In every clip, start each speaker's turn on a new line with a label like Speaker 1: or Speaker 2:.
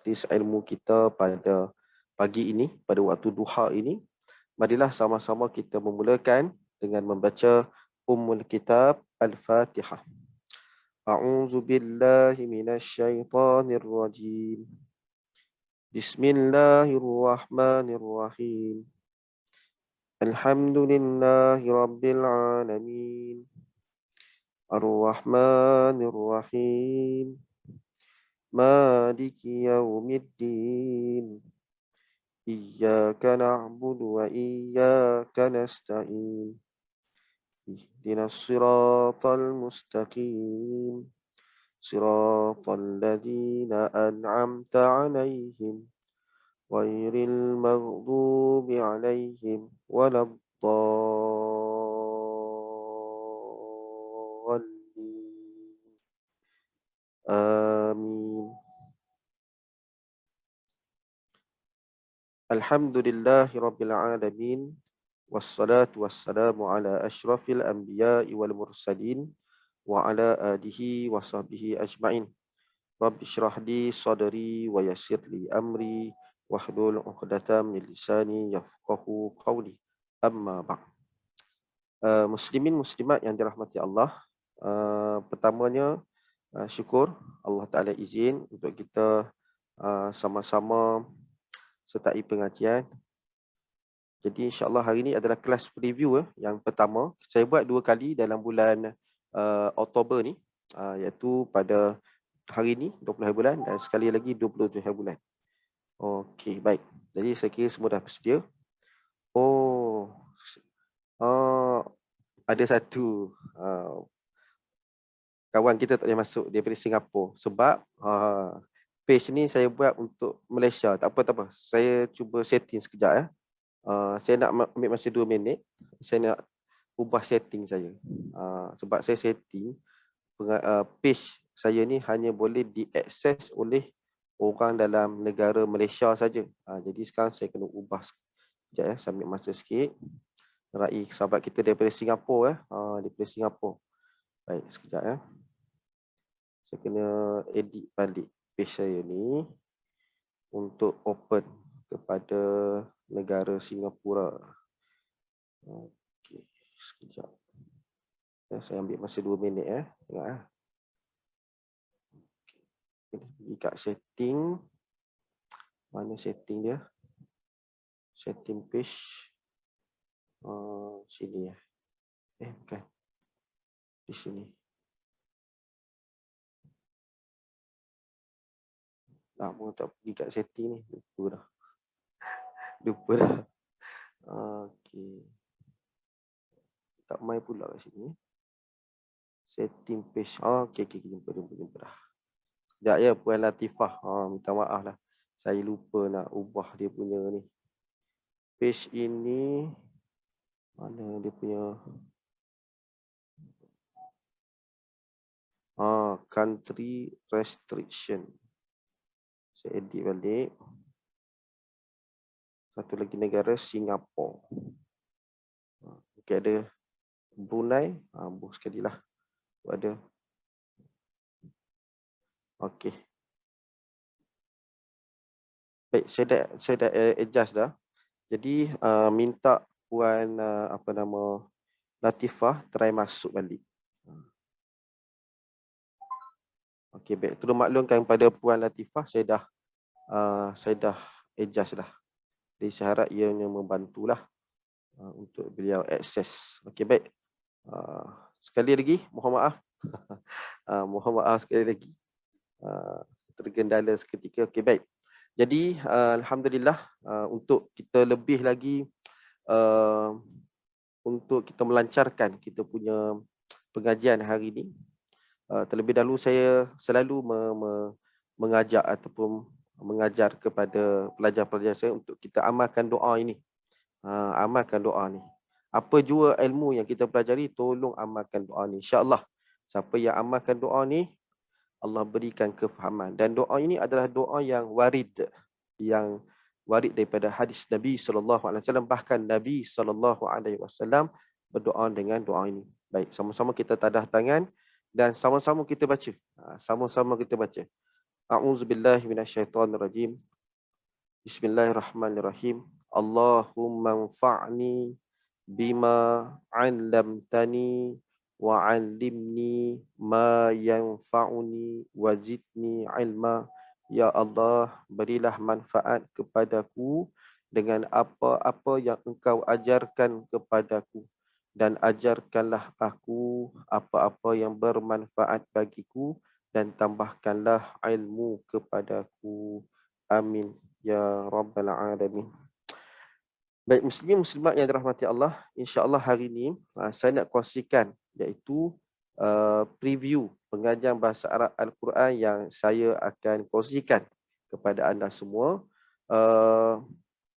Speaker 1: majlis ilmu kita pada pagi ini, pada waktu duha ini. Marilah sama-sama kita memulakan dengan membaca Ummul Kitab Al-Fatihah. A'udzu billahi minasyaitonir rajim. Bismillahirrahmanirrahim. Alhamdulillahi rabbil alamin. Ar-Rahmanir Rahim. Maliki yaumiddin. Iyyaka na'budu wa iyyaka nasta'in. Ihdinas siratal mustaqim. Siratal ladzina an'amta 'alaihim ghairil maghdubi 'alaihim waladdallin. Amin. Alhamdulillahi rabbil alamin. Wassalatu wassalamu ala asyrafil anbiya'i wal mursalin wa ala alihi wa sahbihi ajma'in. Rabbi syrah li sadri wa yassir li amri wahlul 'uqdatam min lisani yafqahu qawli. Amma ba'd. Muslimin muslimat yang dirahmati Allah, pertamanya syukur Allah Ta'ala izin untuk kita sama-sama sertai pengajian. Jadi insya-Allah hari ini adalah kelas preview yang pertama. Saya buat 2 kali dalam bulan Oktober ni, iaitu pada hari ini 20 hari bulan dan sekali lagi 27 hari bulan. Okey, baik. Jadi saya kira semua dah bersedia. Ada satu kawan kita tak boleh masuk daripada Singapura sebab page ni saya buat untuk Malaysia. Tak apa. Saya cuba setting sekejap ya. Saya nak ambil masa 2 minit. Saya nak ubah setting saya. Sebab saya setting page saya ni hanya boleh diakses oleh orang dalam negara Malaysia saja. Jadi sekarang saya kena ubah sekejap ya. Saya ambil masa sikit. Raih sahabat kita daripada Singapura daripada Singapura. Baik, sekejap ya. Saya kena edit balik page saya ni untuk open kepada negara Singapura. Okey, sekejap. Ya, saya ambil masa 2 minit ya. Tengok ya. Pergi kat setting. Mana setting dia? Setting page. Sini ya. Bukan. Di sini. Lama tak pergi kat setting ni. Lupa dah. Okey. Tak main pula kat sini. Setting page. Okey. Jumpa dah. Sekejap ya, Puan Latifah. Minta maaf lah. Saya lupa nak ubah dia punya ni. Page ini. Mana dia punya. Country restriction. Saya edit balik. Satu lagi negara, Singapura. Okey, ada Brunei. Buh sekali lah. Ada. Okey. Baik, saya dah adjust dah. Jadi minta Puan Latifah try masuk balik. Okey, baik. Tolong maklumkan kepada Puan Latifah, saya dah adjust dah. Jadi saya harap ianya membantulah untuk beliau akses. Okey, baik. Sekali lagi mohon maaf. Mohon maaf sekali lagi. Tergendala seketika. Okey, baik. Jadi alhamdulillah untuk kita lebih lagi untuk kita melancarkan kita punya pengajian hari ini. Terlebih dahulu saya selalu mengajak ataupun mengajar kepada pelajar-pelajar saya untuk kita amalkan doa ini. Amalkan doa ni. Apa jua ilmu yang kita pelajari, tolong amalkan doa ni. InsyaAllah, siapa yang amalkan doa ni, Allah berikan kefahaman. Dan doa ini adalah doa yang warid daripada hadis Nabi SAW. Bahkan Nabi SAW berdoa dengan doa ini. Baik, sama-sama kita tadah tangan dan sama-sama kita baca. Sama-sama kita baca. A'udzubillahi minasyaitonirrajim. Bismillahirrahmanirrahim. Allahumma anfa'ni bima 'allamtani wa 'allimni ma yanfa'uni wazidni ilma. Ya Allah, berilah manfaat kepadaku dengan apa-apa yang Engkau ajarkan kepadaku, dan ajarkanlah aku apa-apa yang bermanfaat bagiku, dan tambahkanlah ilmu kepadaku. Amin ya rabbal alamin. Baik muslimin muslimat yang dirahmati Allah, insya-Allah hari ini saya nak kongsikan iaitu preview pengajian bahasa Arab Al-Quran yang saya akan kongsikan kepada anda semua.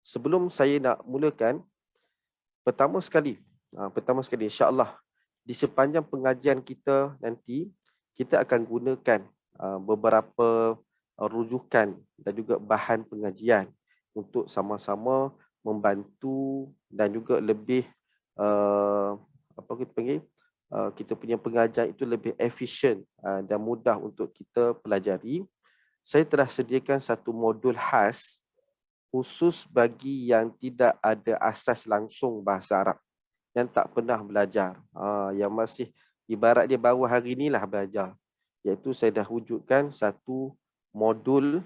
Speaker 1: Sebelum saya nak mulakan, pertama sekali insya-Allah di sepanjang pengajian kita nanti kita akan gunakan beberapa rujukan dan juga bahan pengajian untuk sama-sama membantu dan juga lebih apa kita panggil, kita punya pengajian itu lebih efisien dan mudah untuk kita pelajari. Saya telah sediakan satu modul khas khusus bagi yang tidak ada asas langsung bahasa Arab, yang tak pernah belajar, yang masih ibarat dia baru hari inilah belajar. Iaitu saya dah wujudkan satu modul,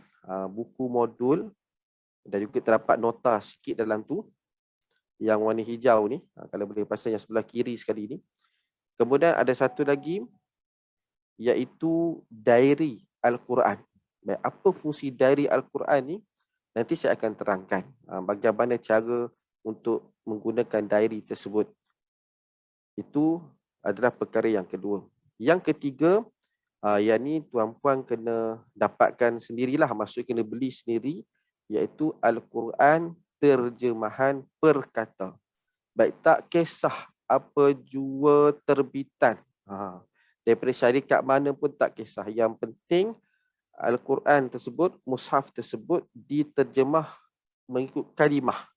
Speaker 1: buku modul, dan juga terdapat nota sikit dalam tu, yang warna hijau ni, kalau boleh pasang yang sebelah kiri sekali ni. Kemudian ada satu lagi, iaitu diary Al-Quran. Baik, apa fungsi diary Al-Quran ni? Nanti saya akan terangkan bagaimana cara untuk menggunakan diary tersebut. Itu adalah perkara yang kedua. Yang ketiga, yang ni tuan-puan kena dapatkan sendirilah, maksudnya kena beli sendiri, iaitu Al-Quran terjemahan perkata. Baik, tak kisah apa jua terbitan, daripada syarikat mana pun tak kisah. Yang penting Al-Quran tersebut, mushaf tersebut diterjemah mengikut kalimah.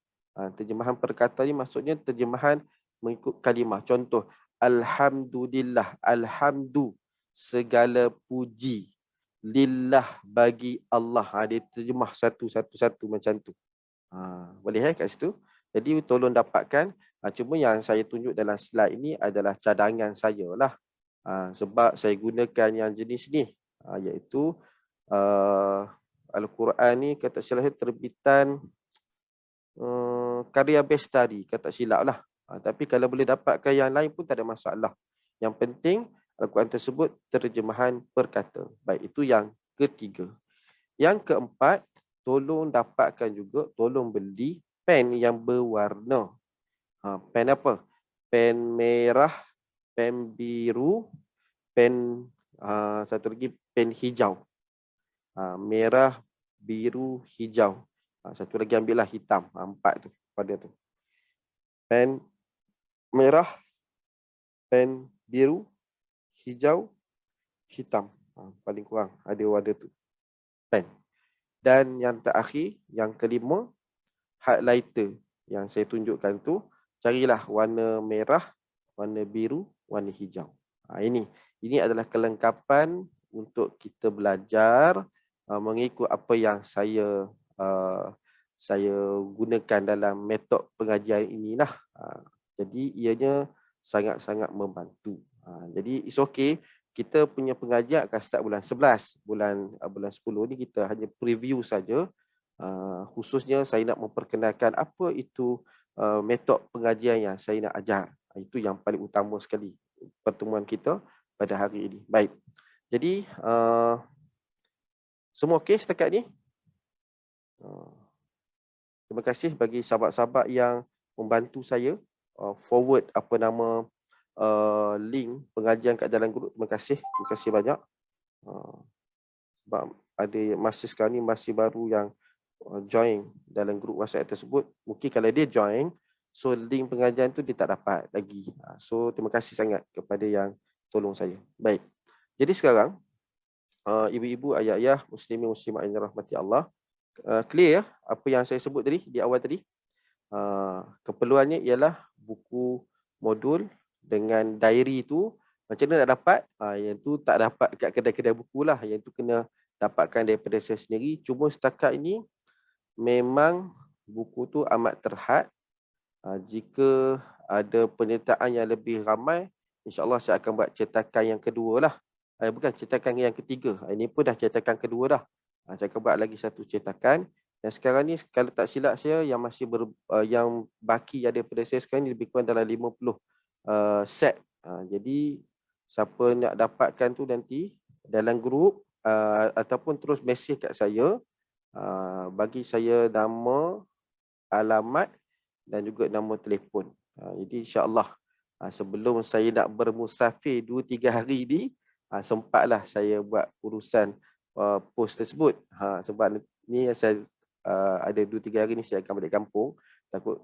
Speaker 1: Terjemahan perkata ni maksudnya terjemahan mengikut kalimah. Contoh, Alhamdulillah, alhamdu, segala puji, lillah, bagi Allah. Dia terjemah satu-satu macam tu. Boleh kat situ. Jadi tolong dapatkan. Cuma yang saya tunjuk dalam slide ini adalah cadangan saya lah. Sebab saya gunakan yang jenis ni, iaitu Al-Quran ni kata silap terbitan Karya Bestari, kata silap lah. Tapi kalau boleh dapatkan yang lain pun tak ada masalah. Yang penting Al-Quran tersebut terjemahan perkata. Baik, itu yang ketiga. Yang keempat, tolong dapatkan juga, tolong beli pen yang berwarna. Pen apa? Pen merah, pen biru, pen satu lagi pen hijau. Merah, biru, hijau. Satu lagi ambillah hitam. 4 tu pada tu. Pen merah, pen biru, hijau, hitam. Paling kurang ada warna tu. Pen. Dan yang terakhir, yang kelima, highlighter yang saya tunjukkan tu, carilah warna merah, warna biru, warna hijau. Ini adalah kelengkapan untuk kita belajar mengikut apa yang saya gunakan dalam metod pengajian inilah. Jadi ianya sangat-sangat membantu. Jadi it's okay. Kita punya pengajian akan start bulan 11. Bulan 10 ni kita hanya preview saja. Khususnya saya nak memperkenalkan apa itu metod pengajian yang saya nak ajar. Itu yang paling utama sekali pertemuan kita pada hari ini. Baik. Jadi semua okey setakat ni? Terima kasih bagi sahabat-sahabat yang membantu saya forward link pengajian kat dalam grup. Terima kasih banyak. Sebab ada masih sekarang ni masih baru yang join dalam grup WhatsApp tersebut. Mungkin kalau dia join, so link pengajian tu dia tak dapat lagi. So terima kasih sangat kepada yang tolong saya. Baik. Jadi sekarang ibu-ibu, ayah-ayah, muslimin muslimat yang dirahmati Allah, clear ya apa yang saya sebut tadi di awal tadi. Keperluannya ialah buku modul dengan diary tu. Macam mana nak dapat? Yang tu tak dapat kat kedai-kedai buku lah. Yang tu kena dapatkan daripada saya sendiri. Cuma setakat ini memang buku tu amat terhad. Jika ada penyertaan yang lebih ramai, insya-Allah saya akan buat cetakan yang kedua lah. Bukan, cetakan yang ketiga. Ini pun dah cetakan kedua dah. Saya akan buat lagi satu cetakan. Dan sekarang ni kalau tak silap saya yang masih yang baki ada daripada saya sekarang ni lebih kurang dalam 50 set. Jadi siapa nak dapatkan tu nanti dalam grup ataupun terus mesej kat saya, bagi saya nama, alamat dan juga nombor telefon. Jadi insya-Allah sebelum saya nak bermusafir 2-3 hari ni, sempatlah saya buat urusan pos tersebut. Sebab ni saya ada 2-3 hari ni saya akan balik kampung, takut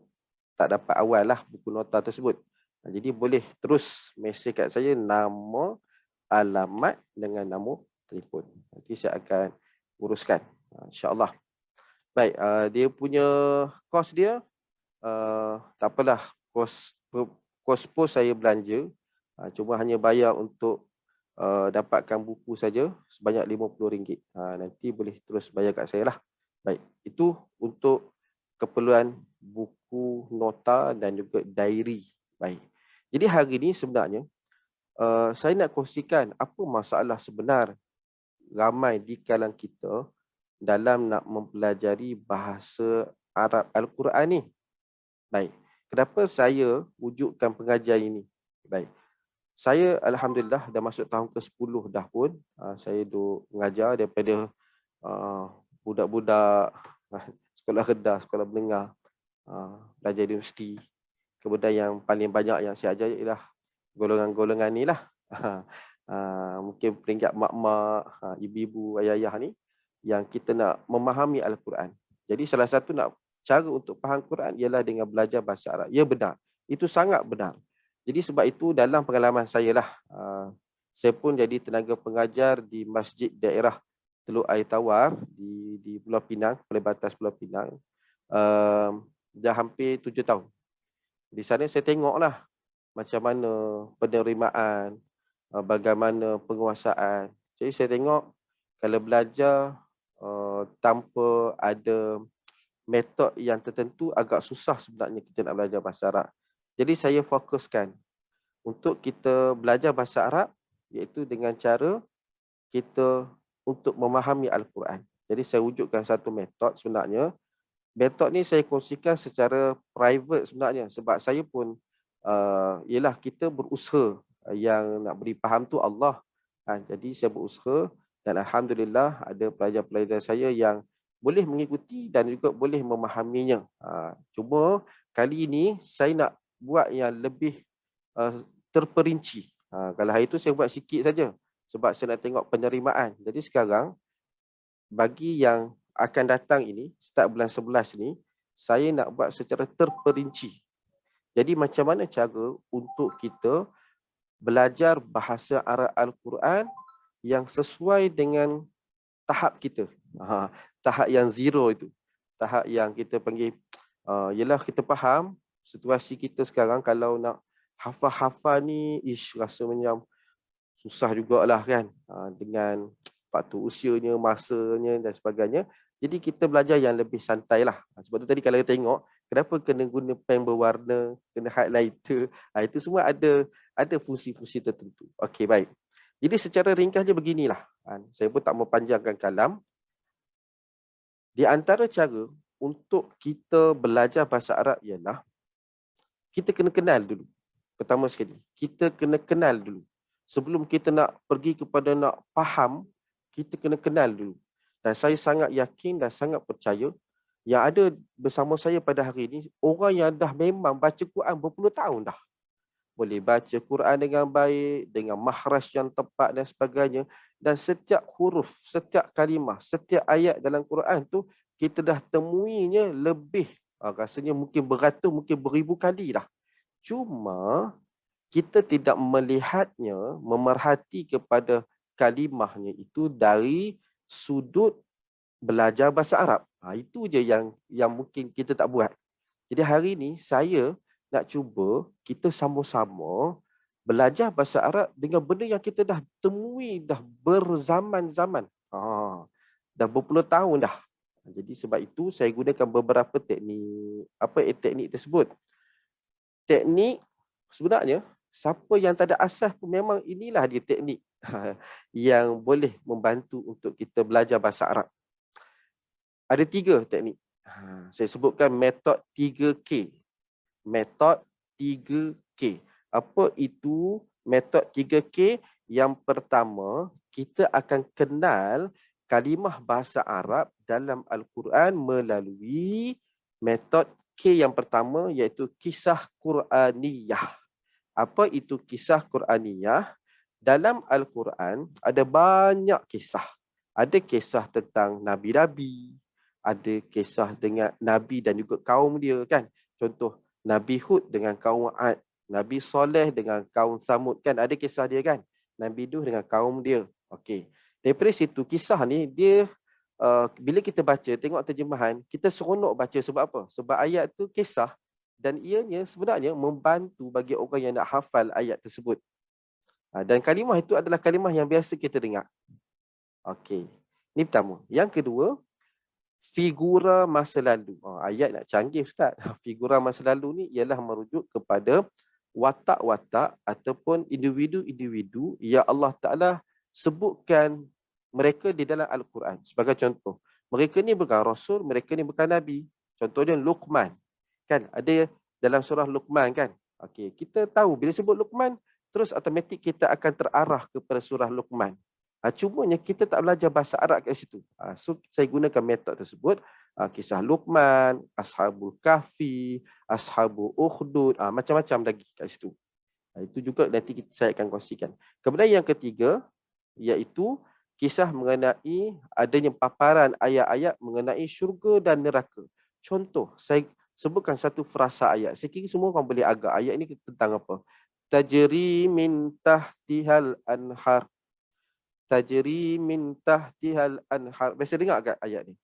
Speaker 1: tak dapat awal lah buku nota tersebut. Jadi boleh terus mesej kat saya nama, alamat dengan nombor telefon. Nanti saya akan uruskan, insya-Allah. Baik, dia punya kos dia tak apalah, kos pos saya belanja, cuma hanya bayar untuk dapatkan buku saja sebanyak RM50. Nanti boleh terus bayar kat saya lah. Baik, itu untuk keperluan buku nota dan juga diary. Baik, jadi hari ini sebenarnya saya nak kongsikan apa masalah sebenar ramai di kalangan kita dalam nak mempelajari bahasa Arab Al-Quran ni. Baik, kenapa saya wujudkan pengajian ini? Baik, saya Alhamdulillah dah masuk tahun ke-10 dah pun. Saya duk mengajar daripada budak-budak sekolah rendah, sekolah menengah, belajar di universiti. Kemudian yang paling banyak yang saya ajar ialah golongan-golongan ni lah. Mungkin peringkat mak-mak, ibu-ibu, ayah-ayah ni yang kita nak memahami Al-Quran. Jadi salah satu cara untuk faham Quran ialah dengan belajar bahasa Arab. Ya, benar. Itu sangat benar. Jadi sebab itu dalam pengalaman saya lah, saya pun jadi tenaga pengajar di masjid daerah Teluk Air Tawar di Pulau Pinang, Perlebatas Pulau Pinang. Dah hampir 7 tahun. Di sana saya tengoklah macam mana penerimaan, bagaimana penguasaan. Jadi saya tengok kalau belajar tanpa ada metod yang tertentu agak susah sebenarnya kita nak belajar bahasa Arab. Jadi saya fokuskan untuk kita belajar bahasa Arab iaitu dengan cara kita untuk memahami Al-Quran. Jadi saya wujudkan satu metod sebenarnya. Metod ni saya kongsikan secara private sebenarnya sebab saya pun ialah kita berusaha, yang nak beri faham tu Allah. Jadi saya berusaha dan Alhamdulillah ada pelajar-pelajar saya yang boleh mengikuti dan juga boleh memahaminya. Cuma kali ini saya nak buat yang lebih terperinci. Kalau hari itu saya buat sikit saja sebab saya nak tengok penerimaan. Jadi sekarang bagi yang akan datang ini, start bulan 11 ni, saya nak buat secara terperinci. Jadi macam mana cara untuk kita belajar bahasa Arab Al-Quran yang sesuai dengan tahap kita. Tahap yang zero itu. Tahap yang kita panggil, ialah kita faham situasi kita sekarang kalau nak hafal-hafal ni, rasa macam susah jugalah kan. Dengan faktor usianya, masanya dan sebagainya. Jadi kita belajar yang lebih santai lah. Sebab tu tadi kalau kita tengok, kenapa kena guna pen berwarna, kena highlighter. Itu semua ada fungsi-fungsi tertentu. Okey, baik. Jadi secara ringkasnya beginilah. Saya pun tak mau panjangkan kalam. Di antara cara untuk kita belajar bahasa Arab ialah kita kena kenal dulu. Pertama sekali, kita kena kenal dulu. Sebelum kita nak pergi kepada nak faham, kita kena kenal dulu. Dan saya sangat yakin dan sangat percaya yang ada bersama saya pada hari ini, orang yang dah memang baca Quran berpuluh tahun dah. Boleh baca Quran dengan baik, dengan makhraj yang tepat dan sebagainya. Dan setiap huruf, setiap kalimah, setiap ayat dalam Quran tu, kita dah temuinya lebih, rasanya mungkin beratus, mungkin beribu kali dah. Cuma, kita tidak melihatnya, memerhati kepada kalimahnya itu dari sudut belajar bahasa Arab. Itu je yang mungkin kita tak buat. Jadi hari ini saya nak cuba kita sama-sama belajar bahasa Arab dengan benda yang kita dah temui dah berzaman-zaman. Dah berpuluh tahun dah. Jadi sebab itu saya gunakan beberapa teknik. Apa teknik tersebut? Teknik sebenarnya siapa yang tak ada asas pun memang inilah dia teknik yang boleh membantu untuk kita belajar bahasa Arab. Ada 3 teknik. Saya sebutkan metod 3K. Metod 3K. Apa itu metod 3K? Yang pertama, kita akan kenal kalimah bahasa Arab dalam Al-Quran melalui metod K yang pertama, iaitu kisah Quraniyah. Apa itu kisah Quraniyah? Dalam Al-Quran ada banyak kisah. Ada kisah tentang Nabi-Nabi, ada kisah dengan Nabi dan juga kaum dia kan. Contoh, Nabi Hud dengan kaum Ad, Nabi Soleh dengan kaum Samud kan. Ada kisah dia kan. Nabi Nuh dengan kaum dia. Okey. Daripada situ kisah ni dia bila kita baca, tengok terjemahan, kita seronok baca sebab apa? Sebab ayat tu kisah dan ianya sebenarnya membantu bagi orang yang nak hafal ayat tersebut. Dan kalimah itu adalah kalimah yang biasa kita dengar. Okey. Ini pertama. Yang kedua, figura masa lalu. Ayat nak canggih Ustaz. Figura masa lalu ni ialah merujuk kepada watak-watak ataupun individu-individu yang Allah Ta'ala sebutkan mereka di dalam Al-Quran. Sebagai contoh, mereka ni bukan Rasul, mereka ni bukan Nabi. Contohnya Luqman. Kan? Ada dalam surah Luqman kan? Okey, kita tahu bila sebut Luqman, terus automatik kita akan terarah kepada surah Luqman. Cumanya kita tak belajar bahasa Arab kat situ. So saya gunakan metod tersebut. Kisah Luqman, Ashabul Kahfi, Ashabul Ukhdud, macam-macam lagi kat situ. Itu juga nanti saya akan kongsikan. Kemudian yang ketiga, iaitu kisah mengenai adanya paparan ayat-ayat mengenai syurga dan neraka. Contoh, saya sebutkan satu frasa ayat. Saya kira semua orang boleh agak. Ayat ini tentang apa? Tajri min tahtihal anhar. Tajri min tahtihal anhar. Biasa dengar agak ayat ni?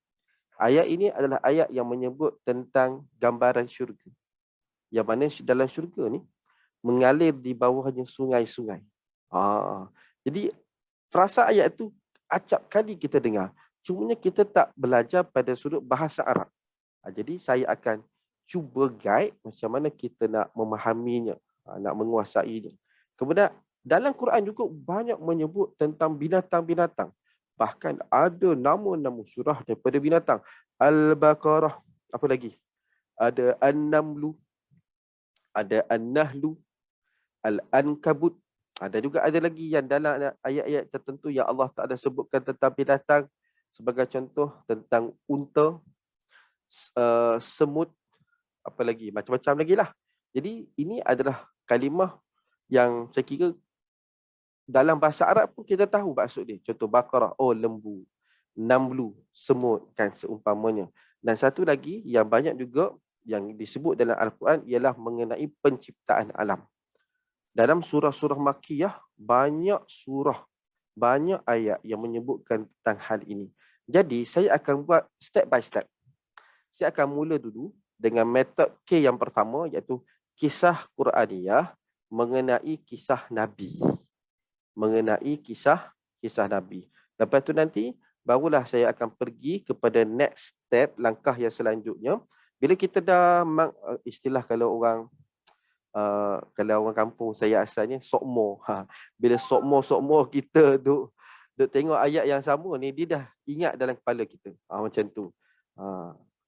Speaker 1: Ayat ini adalah ayat yang menyebut tentang gambaran syurga. Yang mana dalam syurga ni mengalir di bawahnya sungai-sungai. Jadi frasa ayat itu acap kali kita dengar. Cumanya kita tak belajar pada sudut bahasa Arab. Jadi saya akan cuba guide macam mana kita nak memahaminya, nak menguasainya. Kemudian dalam Quran juga banyak menyebut tentang binatang-binatang. Bahkan ada nama-nama surah daripada binatang. Al-Baqarah. Apa lagi? Ada An-Namlu. Ada An-Nahlu. Al-Ankabut. Ada juga ada lagi yang dalam ayat-ayat tertentu yang Allah Ta'ala sebutkan tentang binatang. Sebagai contoh tentang unta, semut, apa lagi? Macam-macam lagi lah. Jadi ini adalah kalimah yang saya kira dalam bahasa Arab pun kita tahu maksud dia. Contoh Baqarah, lembu. Namlu, semut kan seumpamanya. Dan satu lagi yang banyak juga yang disebut dalam Al-Quran ialah mengenai penciptaan alam. Dalam surah-surah Makkiyah, banyak surah, banyak ayat yang menyebutkan tentang hal ini. Jadi, saya akan buat step by step. Saya akan mula dulu dengan metod K yang pertama, iaitu kisah Quraniyah mengenai kisah Nabi. Mengenai kisah Nabi. Lepas tu nanti, barulah saya akan pergi kepada next step, langkah yang selanjutnya. Bila kita dah, istilah kalau orang kampung saya asalnya sokmo. Bila sokmo kita duk tengok ayat yang sama ni, dia dah ingat dalam kepala kita. Macam tu.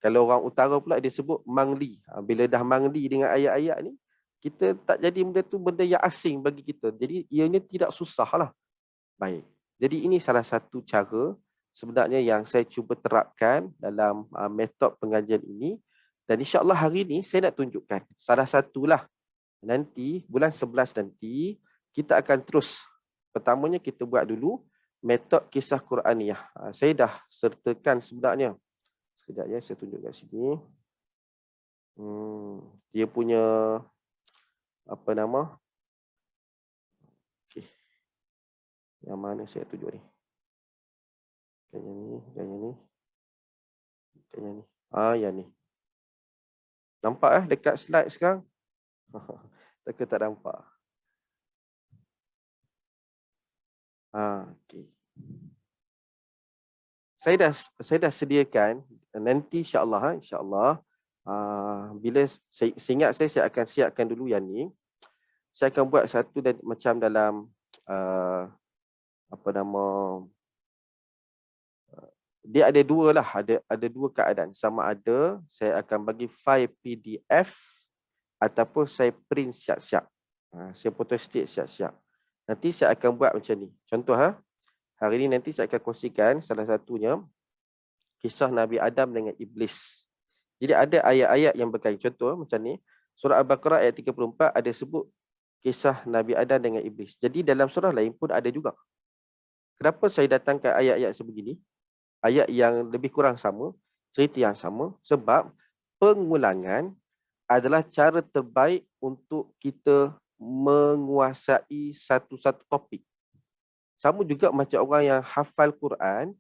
Speaker 1: Kalau orang utara pula dia sebut mangli. Bila dah mangli dengan ayat-ayat ni, kita tak jadi benda tu benda yang asing bagi kita. Jadi ianya tidak susah lah. Baik. Jadi ini salah satu cara sebenarnya yang saya cuba terapkan dalam metod pengajian ini. Dan insya-Allah hari ini saya nak tunjukkan salah satulah. Nanti bulan 11 nanti kita akan terus. Pertamanya kita buat dulu metod kisah Quraniyah. Saya dah sertakan sebenarnya. Sekejap ya, saya tunjuk kat sini. Dia punya apa nama? Okey. Yang mana saya tunjuk ni? Kayaknya ni, kayaknya ni. Kayaknya ni. Yang ni. Nampak dekat slide sekarang? Tak nampak. Okey. saya dah sediakan nanti insya-Allah bila saya ingat saya akan siapkan dulu yang ni. Saya akan buat satu macam dalam apa nama, dia ada dua lah, ada dua keadaan. Sama ada saya akan bagi file PDF ataupun saya print siap-siap. Saya photostat siap-siap. Nanti saya akan buat macam ni. Contoh hari ni nanti saya akan kongsikan salah satunya kisah Nabi Adam dengan Iblis. Jadi ada ayat-ayat yang berkait. Contoh macam ni. Surah Al-Baqarah ayat 34 ada sebut kisah Nabi Adam dengan Iblis. Jadi dalam surah lain pun ada juga. Kenapa saya datangkan ayat-ayat sebegini? Ayat yang lebih kurang sama, cerita yang sama, sebab pengulangan adalah cara terbaik untuk kita menguasai satu-satu topik. Sama juga macam orang yang hafal Quran,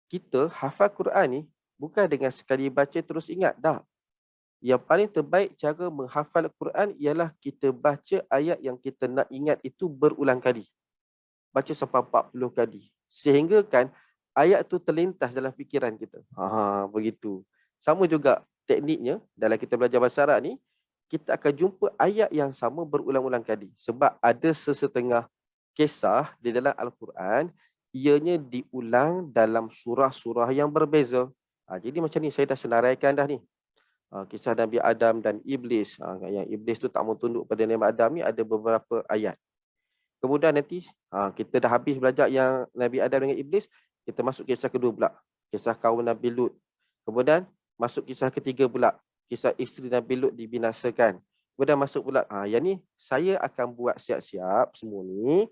Speaker 1: kita hafal Quran ni bukan dengan sekali baca terus ingat, dah. Yang paling terbaik cara menghafal Quran ialah kita baca ayat yang kita nak ingat itu berulang kali. Baca sampai 40 kali. Sehingga kan ayat tu terlintas dalam fikiran kita. Begitu. Sama juga tekniknya dalam kita belajar bahasa Arab ni, kita akan jumpa ayat yang sama berulang-ulang kali. Sebab ada sesetengah kisah di dalam Al-Quran, ianya diulang dalam surah-surah yang berbeza. Jadi macam ni saya dah senaraikan dah ni. Kisah Nabi Adam dan Iblis. Yang Iblis tu tak mau tunduk pada Nabi Adam ni ada beberapa ayat. Kemudian nanti kita dah habis belajar yang Nabi Adam dengan Iblis, kita masuk kisah kedua pula. Kisah kaum Nabi Lut. Kemudian masuk kisah ketiga pula. Kisah isteri Nabi Lut dibinasakan. Kemudian masuk pula, yang ni saya akan buat siap-siap semua ni.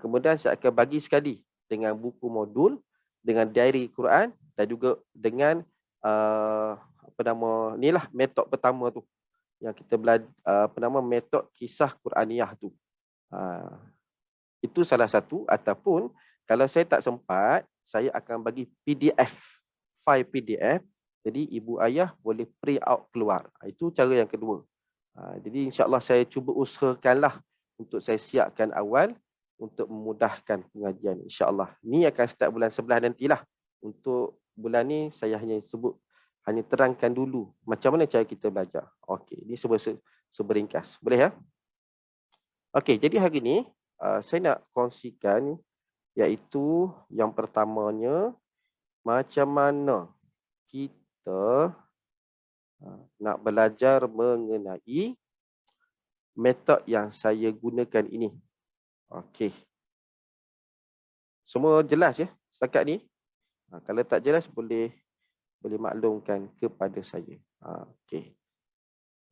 Speaker 1: Kemudian saya akan bagi sekali dengan buku modul, dengan diary Quran dan juga dengan inilah metod pertama tu. Yang kita belajar, metod kisah Quraniyah tu. Itu salah satu. Ataupun kalau saya tak sempat, saya akan bagi PDF, file PDF. Jadi ibu ayah boleh print out keluar. Itu cara yang kedua. Jadi insya-Allah saya cuba usahakanlah untuk saya siapkan awal untuk memudahkan pengajian, insya-Allah. Ni akan start bulan 11 nantilah. Untuk bulan ni saya hanya terangkan dulu macam mana cara kita belajar. Okey, ini seberingkas. Boleh ya? Okey, jadi hari ni saya nak kongsikan iaitu yang pertamanya, macam mana kita nak belajar mengenai metod yang saya gunakan ini. Okey. Semua jelas ya setakat ni? Kalau tak jelas boleh maklumkan kepada saya. Okey.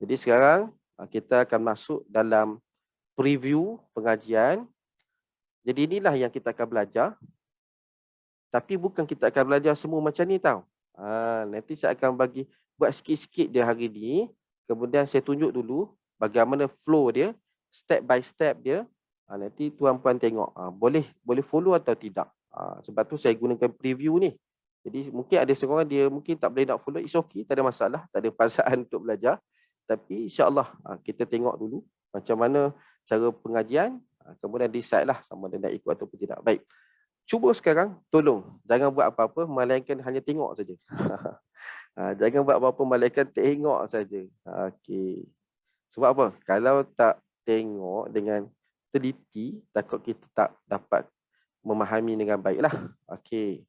Speaker 1: Jadi sekarang kita akan masuk dalam preview pengajian. Jadi inilah yang kita akan belajar. Tapi bukan kita akan belajar semua macam ni tau. Nanti saya akan buat sikit-sikit dia hari ni. Kemudian saya tunjuk dulu bagaimana flow dia, step by step dia. Nanti tuan-puan tengok boleh follow atau tidak. Sebab tu saya gunakan preview ni. Jadi mungkin ada seorang dia mungkin tak boleh nak follow, it's okay, tak ada masalah, tak ada paksaan untuk belajar. Tapi insya-Allah kita tengok dulu macam mana cara pengajian, kemudian decide lah sama ada nak ikut ataupun tidak. Baik. Cuba sekarang tolong jangan buat apa-apa melainkan hanya tengok saja. Jangan buat apa-apa melainkan tengok saja. Okey. Sebab apa? Kalau tak tengok dengan teliti, takut kita tak dapat memahami dengan baiklah. Okey.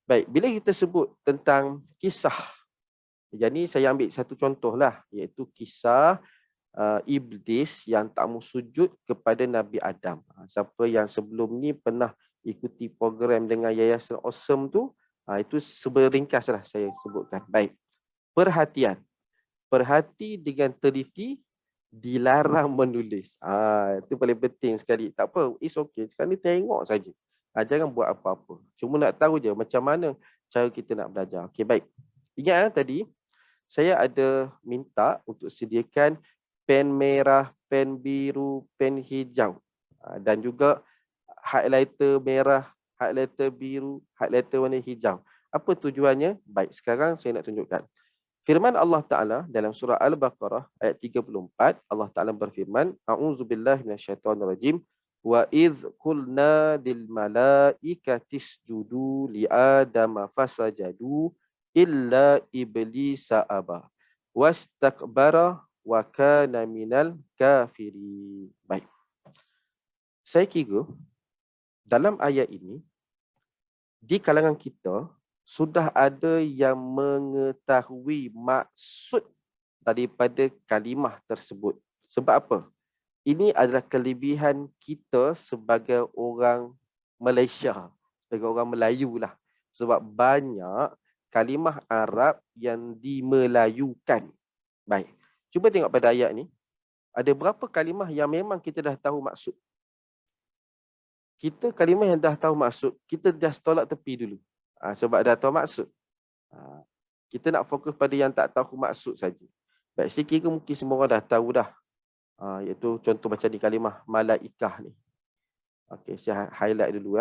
Speaker 1: Baik, bila kita sebut tentang kisah, yang ni saya ambil satu contoh lah, iaitu kisah Iblis yang tak mau sujud kepada Nabi Adam. Siapa yang sebelum ni pernah ikuti program dengan Yayasan Awesome tu, itu seberingkas lah saya sebutkan. Baik, perhatian. Perhati dengan teliti, dilarang menulis. Itu paling penting sekali. Tak apa, it's okay. Sekarang ni tengok saja. Jangan buat apa-apa. Cuma nak tahu je macam mana cara kita nak belajar. Okey, baik. Ingat tadi, saya ada minta untuk sediakan pen merah, pen biru, pen hijau. Dan juga highlighter merah, highlighter biru, highlighter warna hijau. Apa tujuannya? Baik, sekarang saya nak tunjukkan. Firman Allah Ta'ala dalam surah Al-Baqarah ayat 34, Allah Ta'ala berfirman, A'udzubillahi minasyaitonirrajim. Wa idh qulna lil malaikati isjudu li Adama fasajadu illa iblisa aba wastakbara wa kana minal kafirin. Baik. Saya kira dalam ayat ini di kalangan kita sudah ada yang mengetahui maksud daripada kalimah tersebut. Sebab apa? Ini adalah kelebihan kita sebagai orang Malaysia, sebagai orang Melayu lah. Sebab banyak kalimah Arab yang dimelayukan. Baik, cuba tengok pada ayat ni. Ada berapa kalimah yang memang kita dah tahu maksud? Kita kalimah yang dah tahu maksud, kita just tolak tepi dulu. Sebab dah tahu maksud. Kita nak fokus pada yang tak tahu maksud saja. Baik, saya kira mungkin semua orang dah tahu dah. Iaitu contoh macam ni kalimah malaikah ni. Okey, saya highlight dulu .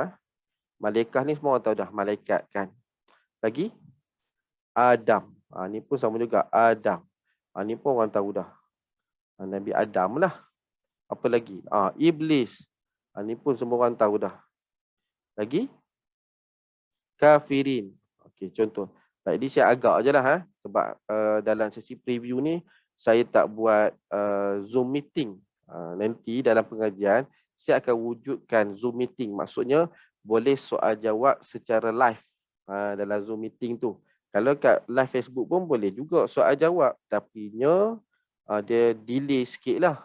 Speaker 1: Malaikah ni semua orang tahu dah, malaikat kan. Lagi Adam. Ni pun sama juga Adam. Ni pun orang tahu dah. Nabi Adam lah. Apa lagi? Iblis. Ni pun semua orang tahu dah. Lagi kafirin. Okey, contoh. Baik, ini saya agak je lah. Sebab dalam sesi preview ni, saya tak buat Zoom meeting. Nanti dalam pengajian, saya akan wujudkan Zoom meeting. Maksudnya, boleh soal jawab secara live dalam Zoom meeting tu. Kalau kat live Facebook pun boleh juga soal jawab. Tapi dia delay sikit lah.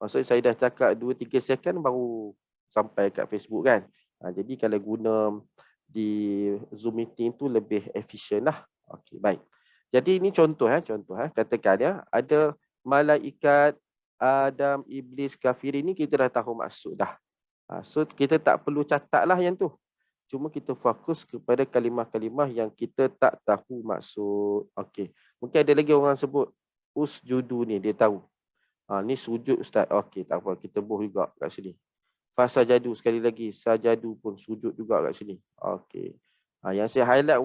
Speaker 1: Maksudnya saya dah cakap 2-3 second baru sampai kat Facebook kan. Jadi kalau guna di Zoom meeting tu lebih efisien lah. Okey, baik. Jadi ini contoh. Katakan ada malaikat, Adam, Iblis, kafirin ni kita dah tahu maksud dah. So kita tak perlu catat lah yang tu. Cuma kita fokus kepada kalimah-kalimah yang kita tak tahu maksud. Okey. Mungkin ada lagi orang sebut usjudu ni, dia tahu. Ni sujud Ustaz. Okey, tak apa. Kita buh juga kat sini. Fasajadu sekali lagi. Sajadu pun sujud juga kat sini. Okey. Yang saya highlight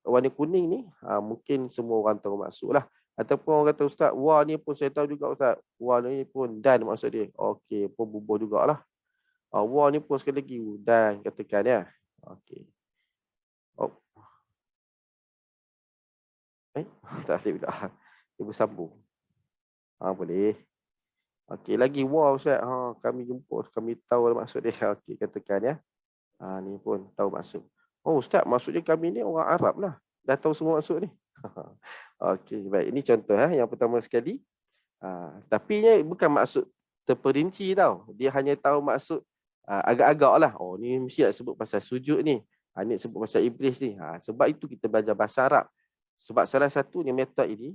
Speaker 1: warna kuning ni, mungkin semua orang tahu maksud lah. Ataupun orang kata Ustaz, wah ni pun saya tahu juga Ustaz. Wah ni pun dan maksud dia. Okey, pun bubuh jugalah. Wah ni pun sekali lagi dan katakan ya. Okey. Tak asyik pula. Dia bersambung. Boleh. Okey, lagi wah Ustaz. Kami jumpa, kami tahu maksud dia. Okey, katakan ya. Ni pun tahu maksud. Oh Ustaz, maksudnya kami ni orang Arab lah. Dah tahu semua maksud ni. Okey, baik. Ini contoh yang pertama sekali. Tapi ni bukan maksud terperinci tau. Dia hanya tahu maksud agak-agak lah. Oh ni mesti nak sebut pasal sujud ni. Ni sebut pasal iblis ni. Sebab itu kita belajar bahasa Arab. Sebab salah satunya metod ini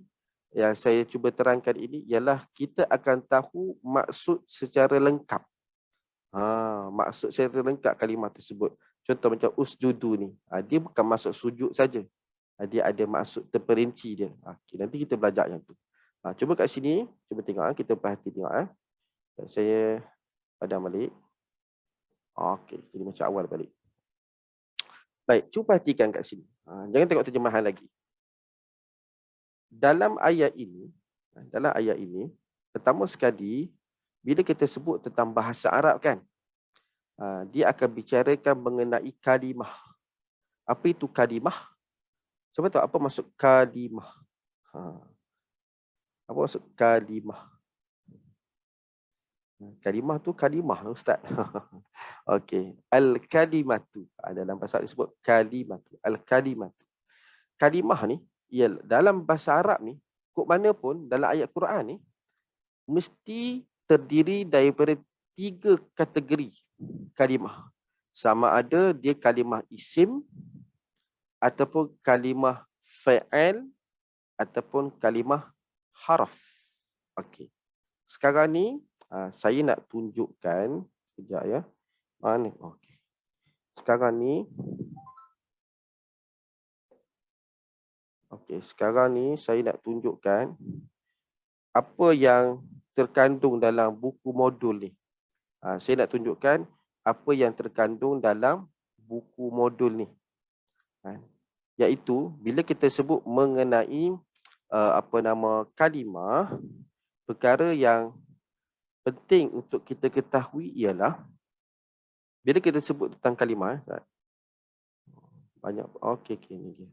Speaker 1: yang saya cuba terangkan ini ialah kita akan tahu maksud secara lengkap. Maksud secara lengkap kalimah tersebut. Contoh macam usjudu ni. Dia bukan maksud sujud saja. Dia ada maksud terperinci dia. Okay, nanti kita belajar yang tu. Cuba kat sini, cuba tengok. Kita perhati tengok. Saya padam balik. Okey, jadi macam awal balik. Baik, cuba perhatikan kat sini. Jangan tengok terjemahan lagi. Dalam ayat ini, pertama sekali, bila kita sebut tentang bahasa Arab kan, dia akan bicarakan mengenai kalimah. Apa itu kalimah? Cuba tahu apa maksud kalimah? Apa maksud kalimah? Kalimah tu kalimah Ustaz. Okey. Al-kalimatu. Dalam bahasa disebut kalimatu. Al-kalimatu. Kalimah ni, dalam bahasa Arab ni, kok mana pun dalam ayat Quran ni, mesti terdiri daripada 3 kategori kalimah. Sama ada dia kalimah isim, ataupun kalimah fa'il, ataupun kalimah harf. Okey. Sekarang ni, saya nak tunjukkan sekejap ya. Ni, okey. Sekarang ni, sekarang ni saya nak tunjukkan apa yang terkandung dalam buku modul ni. Saya nak tunjukkan apa yang terkandung dalam buku modul ni. Iaitu bila kita sebut mengenai kalimah, perkara yang penting untuk kita ketahui ialah bila kita sebut tentang kalimah, banyak, okey, ni dia.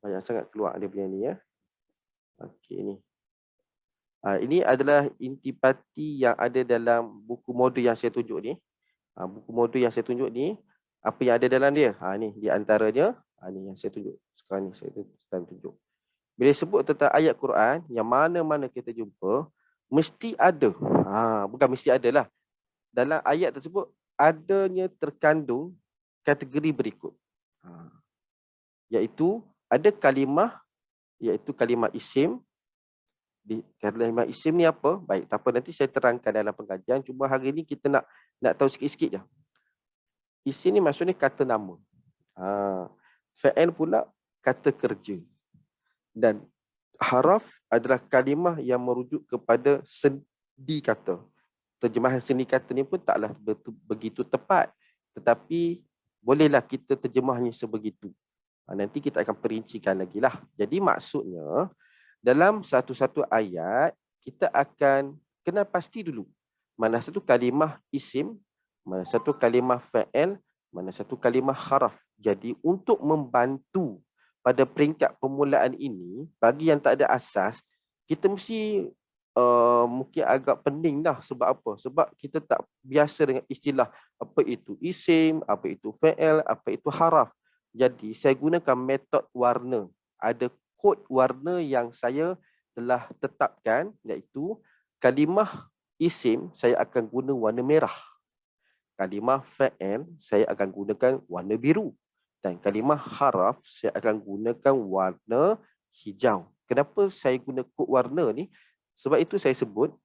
Speaker 1: Banyak sangat keluar dia punya ni ya. Okey ni. Ini adalah intipati yang ada dalam buku modul yang saya tunjuk ni. Buku modul yang saya tunjuk ni, apa yang ada dalam dia? Ni di antaranya, ni yang saya tunjuk. Sekarang ni saya sedang tunjuk. Bila sebut tentang ayat Quran, yang mana-mana kita jumpa, mesti ada. Bukan mesti ada lah. Dalam ayat tersebut, adanya terkandung kategori berikut. Iaitu, ada kalimah, iaitu kalimah isim. Kalimah isim ni apa? Baik, tak apa, nanti saya terangkan dalam pengajian. Cuma hari ni kita nak tahu sikit-sikit je. Isim ni maksudnya kata nama. Fa'il pula kata kerja. Dan haraf adalah kalimah yang merujuk kepada sendi kata. Terjemahan sendi kata ni pun taklah begitu tepat. Tetapi bolehlah kita terjemahnya sebegitu. Nanti kita akan perincikan lagi lah. Jadi maksudnya, dalam satu-satu ayat, kita akan kenal pasti dulu. Mana satu kalimah isim, mana satu kalimah fa'il, mana satu kalimah haraf. Jadi untuk membantu pada peringkat permulaan ini, bagi yang tak ada asas, kita mesti mungkin agak pening dah. Sebab apa? Sebab kita tak biasa dengan istilah apa itu isim, apa itu fa'il, apa itu haraf. Jadi saya gunakan metod warna. Ada kod warna yang saya telah tetapkan, iaitu kalimah isim saya akan guna warna merah. Kalimah fa'il saya akan gunakan warna biru. Dan kalimah haraf saya akan gunakan warna hijau. Kenapa saya guna kod warna ni? Sebab itu saya sebut,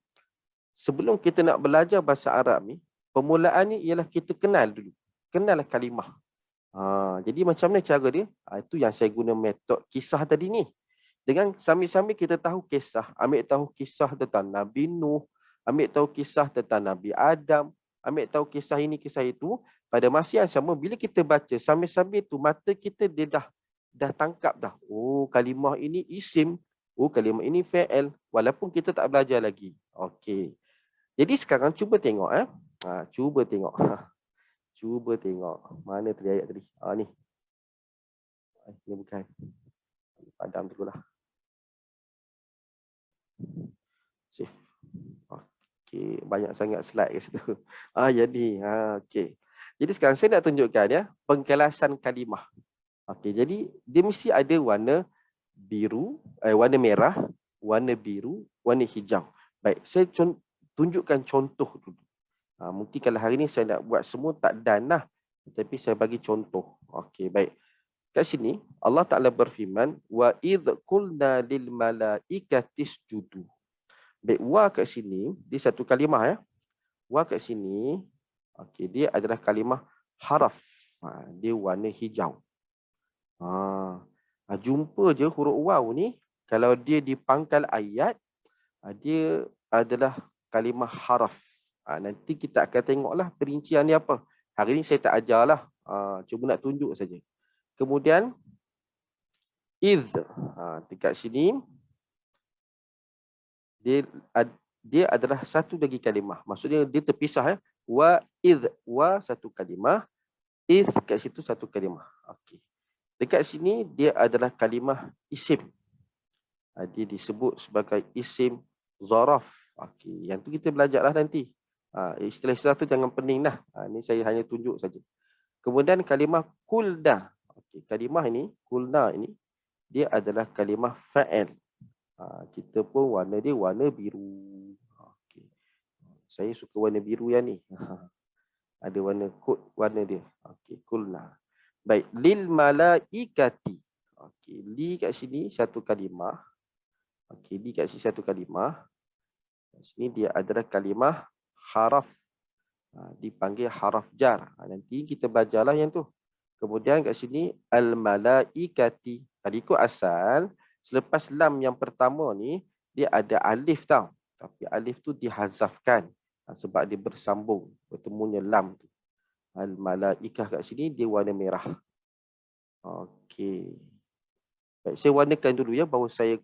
Speaker 1: sebelum kita nak belajar bahasa Arab ni, permulaannya ialah kita kenal dulu. Kenal kalimah. Jadi macam mana cara dia? Itu yang saya guna metod kisah tadi ni. Dengan sambil-sambil kita tahu kisah, ambil tahu kisah tentang Nabi Nuh, ambil tahu kisah tentang Nabi Adam, ambil tahu kisah ini, kisah itu. Pada masa yang sama, bila kita baca, sambil-sambil tu mata kita dia dah tangkap dah. Oh, kalimah ini isim. Oh, kalimah ini fa'il. Walaupun kita tak belajar lagi. Okey. Jadi sekarang cuba tengok. Cuba tengok. Cuba tengok. Mana tadi ayat tadi? Ni. Ini bukan. Padam dulu lah. Save. Okey. Banyak sangat slide kat situ. Jadi. Okey. Jadi sekarang saya nak tunjukkan ya. Pengkelasan kalimah. Okey. Jadi dia mesti ada warna biru. Warna merah. Warna biru. Warna hijau. Baik. Saya tunjukkan contoh dulu. Mungkin kalau hari ni saya nak buat semua tak done lah. Tapi saya bagi contoh. Okey, baik. Kat sini Allah Ta'ala berfirman, wa idh qulna lil malaikati isjudu. Baik, wa kat sini dia satu kalimah ya. Wa kat sini okey, dia adalah kalimah haraf. Dia warna hijau. Jumpa je huruf waw ni, kalau dia di pangkal ayat, dia adalah kalimah haraf. Nanti kita akan tengoklah perincian dia apa. Hari ni saya tak ajarlah. Cuma nak tunjuk saja. Kemudian idh. Dekat sini dia adalah satu lagi kalimah. Maksudnya dia terpisah ya. Wa idh, wa satu kalimah. Idh kat situ satu kalimah. Okey. Dekat sini dia adalah kalimah isim. Dia disebut sebagai isim zaraf. Okey, yang tu kita belajarlah nanti. Istilah-istilah tu jangan pening dah. Ini saya hanya tunjuk saja. Kemudian kalimah kulna. Okey, kalimah ini, kulna ini, dia adalah kalimah fa'il. Kita pun warna dia warna biru. Okey. Saya suka warna biru yang ni. Ada warna kod warna dia. Okey, kulna. Baik, lil malaikati. Okey, li kat sini satu kalimah. Okey, li kat sini satu kalimah. Kat sini dia adalah kalimah haraf. Dipanggil haraf jar. Nanti kita belajarlah yang tu. Kemudian kat sini al-malaikati. Tadi ikut asal, selepas lam yang pertama ni, dia ada alif tau. Tapi alif tu dihazafkan. Sebab dia bersambung. Bertemunya lam tu. Al-malaikah kat sini dia warna merah. Okey. Baik, saya warnakan dulu ya, baru saya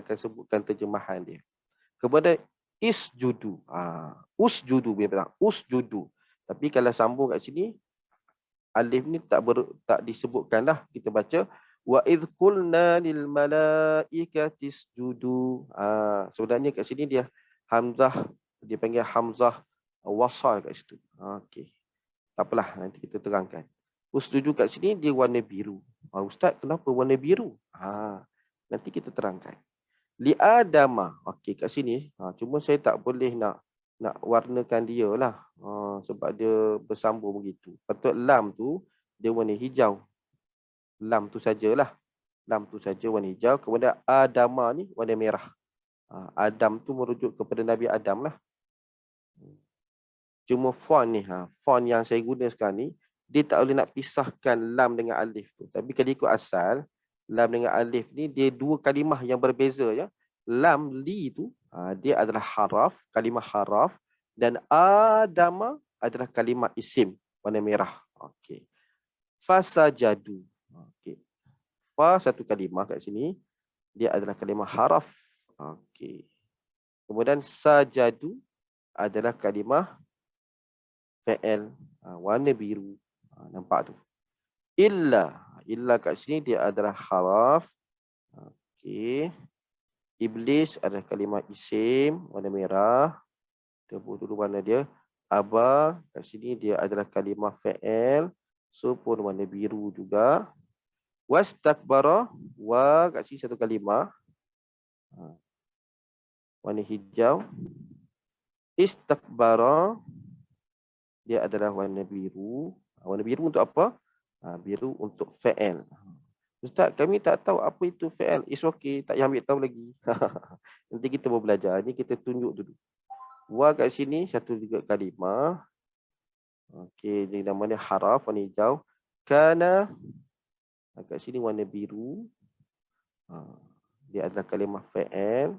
Speaker 1: akan sebutkan terjemahan dia. Kepada isjudu. Usjudu punya petang. Usjudu. Tapi kalau sambung kat sini, alif ni tak disebutkan lah. Kita baca wa idh qulna lil malaikati isjudu. Sebenarnya kat sini dia hamzah, dia panggil hamzah wasal kat situ. Okey. Tak apalah, nanti kita terangkan. Usjudu kat sini dia warna biru. Ustaz, kenapa warna biru? Nanti kita terangkan. Li adama. Okey, kat sini cuma saya tak boleh nak warnakan dia lah. Sebab dia bersambung begitu. Patut lam tu dia warna hijau. Lam tu sajalah. Lam tu saja warna hijau. Kemudian adama ni warna merah. Adam tu merujuk kepada Nabi Adam lah. Cuma font ni, font yang saya guna sekarang ni, dia tak boleh nak pisahkan lam dengan alif tu. Tapi kalau ikut asal, lam dengan alif ni dia dua kalimah yang berbeza ya. Lam li tu dia adalah haraf, kalimah haraf, dan adama adalah kalimah isim warna merah. Okey. Fasajadu. Okey. Fa satu kalimah kat sini, dia adalah kalimah haraf. Okey. Kemudian sajadu adalah kalimah fa'il warna biru. Nampak tu. Illa kat sini dia adalah haraf. Okey. Iblis adalah kalimah isim warna merah. Kita buat dulu warna dia. Aba kat sini dia adalah kalimah fa'il, so pun warna biru juga. Wastakbara, wa kat sini satu kalimah warna hijau. Istakbara dia adalah warna biru. Warna biru untuk apa? Biru untuk fa'il. Ustaz, kami tak tahu apa itu fa'il. It's okay, tak payah ambil tahu lagi. Nanti kita mau belajar. Ini kita tunjuk dulu. Wa kat sini satu juga kalimah. Okey, ini namanya haraf warna hijau. Kana kat sini warna biru. Dia adalah kalimah fa'il.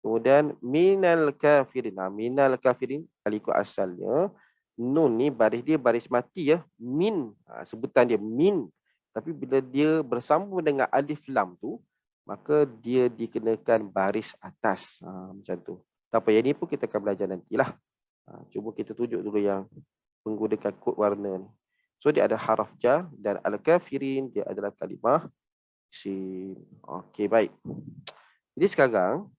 Speaker 1: Kemudian minal kafirin. Minal kafirin kalau ikut asalnya nun ni baris dia baris mati ya. Min. Sebutan dia min. Tapi bila dia bersambung dengan alif lam tu, maka dia dikenakan baris atas. Macam tu. Tak apa, yang ni pun kita akan belajar nantilah. Cuba kita tunjuk dulu yang menggunakan kod warna ni. So dia ada haraf jar dan al-kafirin dia adalah kalimah sin. Okey, baik. Jadi sekarang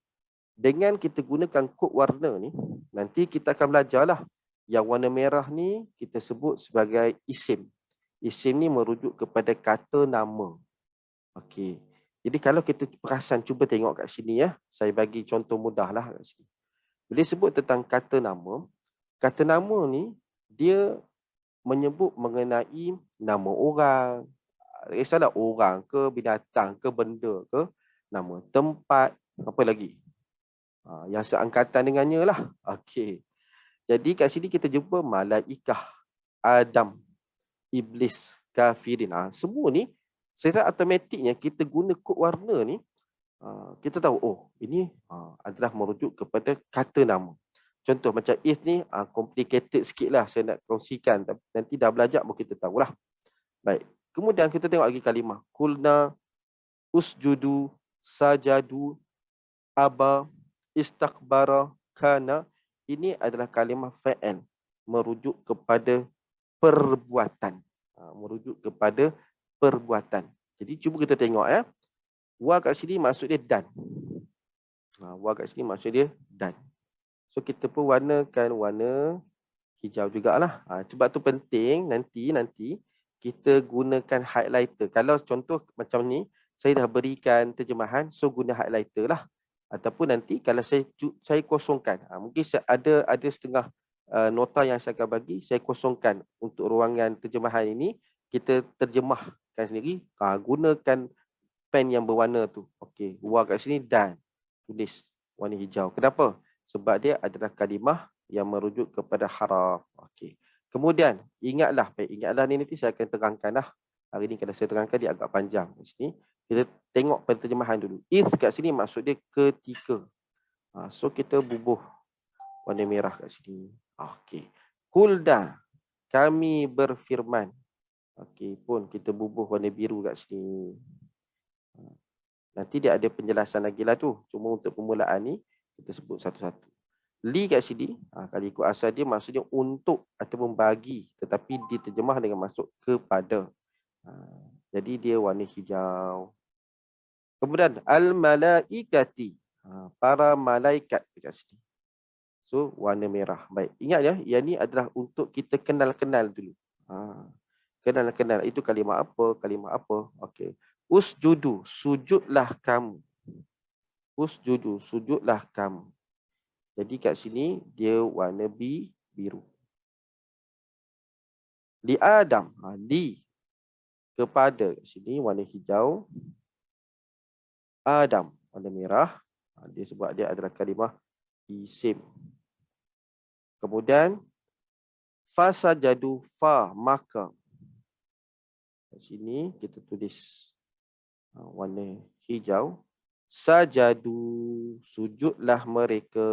Speaker 1: dengan kita gunakan kod warna ni, nanti kita akan belajarlah. Yang warna merah ni kita sebut sebagai isim. Isim ni merujuk kepada kata nama. Okey. Jadi kalau kita perasan, cuba tengok kat sini ya. Saya bagi contoh mudah lah kat sini. Bila sebut tentang kata nama ni dia menyebut mengenai nama orang. Kisahlah orang ke, binatang ke, benda ke, nama tempat, apa lagi? Yang seangkatan dengannya lah. Okey. Jadi kat sini kita jumpa malaikah, Adam, iblis, kafirin. Semua ni secara automatiknya kita guna kod warna ni, kita tahu ini adalah merujuk kepada kata nama. Contoh macam if ni complicated sikit lah saya nak kongsikan. Nanti dah belajar pun kita tahulah. Baik. Kemudian kita tengok lagi kalimah. Kulna, usjudu, sajadu, aba, istakbara, kana. Ini adalah kalimah fa'il. Merujuk kepada perbuatan. Merujuk kepada perbuatan. Jadi cuba kita tengok ya. Wa kat sini maksud dia dan. Wa kat sini maksud dia dan. So kita pun warnakan warna hijau jugalah. Sebab tu penting nanti kita gunakan highlighter. Kalau contoh macam ni, saya dah berikan terjemahan, so guna highlighter lah. Ataupun nanti kalau saya kosongkan. Mungkin ada setengah nota yang saya akan bagi, saya kosongkan untuk ruangan terjemahan ini. Kita terjemahkan sendiri. Gunakan pen yang berwarna tu. Okey, wa kat sini dan tulis warna hijau. Kenapa? Sebab dia adalah kalimah yang merujuk kepada haraf. Okey. Kemudian ingatlah ni nanti saya akan terangkan lah. Hari ni kalau saya terangkan dia agak panjang di sini. Kita tengok penterjemahan dulu. If kat sini maksud dia ketika. So kita bubuh warna merah kat sini. Okey. Kulda, kami berfirman. Okey, pun kita bubuh warna biru kat sini. Nanti dia ada penjelasan lagi lah tu. Cuma untuk permulaan ni, kita sebut satu-satu. Li kat sini, kalau ikut asal dia maksudnya untuk ataupun bagi. Tetapi diterjemah dengan maksud kepada. Jadi dia warna hijau. Kemudian, al-malaikati. Para malaikat dekat sini. So, warna merah. Baik, ingat ya, yang ni adalah untuk kita kenal-kenal dulu. Kenal-kenal. Itu kalimah apa, kalimah apa. Okey. Usjudu, sujudlah kamu. Usjudu, sujudlah kamu. Jadi kat sini dia warna biru. Li Adam, li kepada, kat sini warna hijau. Adam warna merah. Dia sebab dia adalah kalimah isim. Kemudian fasajadu, fa maka. Kat sini kita tulis warna hijau. Sajadu, sujudlah mereka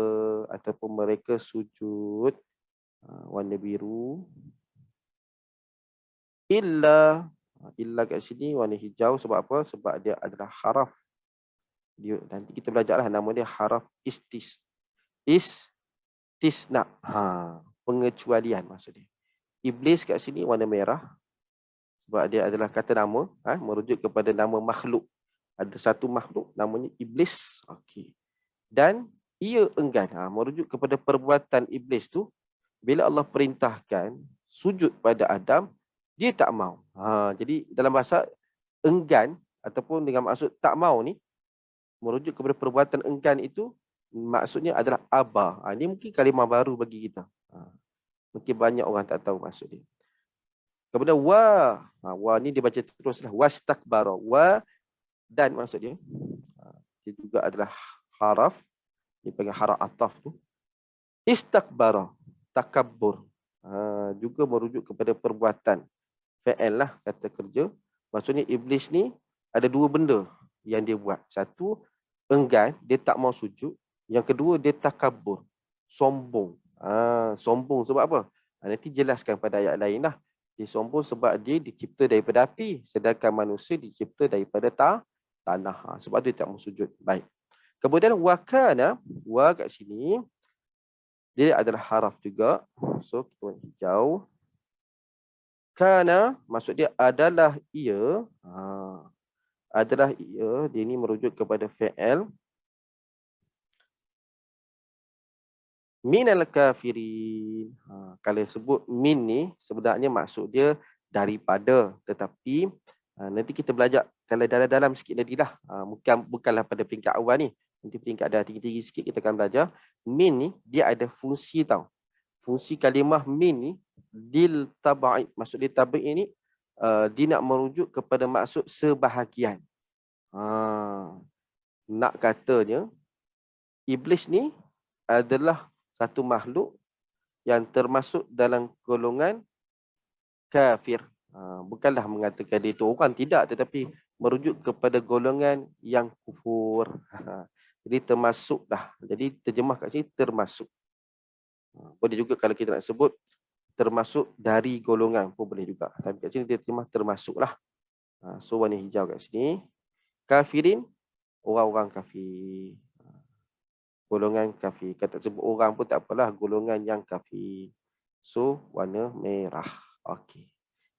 Speaker 1: ataupun mereka sujud, warna biru. Illa kat sini warna hijau sebab apa? Sebab dia adalah haraf. Nanti kita belajarlah nama dia haraf istisna. Pengecualian maksudnya. Iblis kat sini warna merah sebab dia adalah kata nama, merujuk kepada nama makhluk. Ada satu makhluk namanya iblis. Okey. Dan ia enggan, merujuk kepada perbuatan iblis tu. Bila Allah perintahkan sujud pada Adam, dia tak mau. Jadi dalam bahasa enggan ataupun dengan maksud tak mau ni, merujuk kepada perbuatan enggan itu, maksudnya adalah aba. Ini mungkin kalimah baru bagi kita. Mungkin banyak orang tak tahu maksud dia. Kemudian wa ni dia baca teruslah. Wastakbara. Wa dan maksud dia. Dia juga adalah haraf. Dia panggil haraf ataf tu. Istakbara. Takabbur. Juga merujuk kepada perbuatan. Fa'al lah kata kerja. Maksudnya iblis ni ada dua benda yang dia buat. Satu, enggan, dia tak mau sujud. Yang kedua, dia takabbur, sombong. Sombong sebab apa? Nanti jelaskan pada ayat lain lah. Dia sombong sebab dia dicipta daripada api. Sedangkan manusia dicipta daripada tanah. Sebab dia tak mau sujud. Baik. Kemudian wakana, wa kat sini, dia adalah haraf juga. So, kita warna hijau. Kana, maksud dia adalah ia. Adalah ia. Dia ni merujuk kepada fa'al. Minal kafirin. Kalau sebut min ni, sebenarnya maksud dia daripada. Tetapi, nanti kita belajar. Kalau dalam-dalam sikit lagi lah. Bukanlah pada peringkat awal ni. Nanti peringkat dah tinggi-tinggi sikit kita akan belajar. Min ni, dia ada fungsi tau. Fungsi kalimah min ni, dil tabai. Maksud dia tabai ni, dia nak merujuk kepada maksud sebahagian. Nak katanya, iblis ni adalah satu makhluk yang termasuk dalam golongan kafir. Bukanlah mengatakan dia itu orang, tidak. Tetapi merujuk kepada golongan yang kufur. Jadi termasuklah. Jadi terjemah kat sini termasuk. Boleh juga kalau kita nak sebut termasuk dari golongan pun boleh juga. Tapi kat sini dia terjemah termasuklah. So warna hijau kat sini. Kafirin, orang-orang kafir. Golongan kafir. Kata sebut orang pun tak apalah. Golongan yang kafir. So, warna merah. Okey.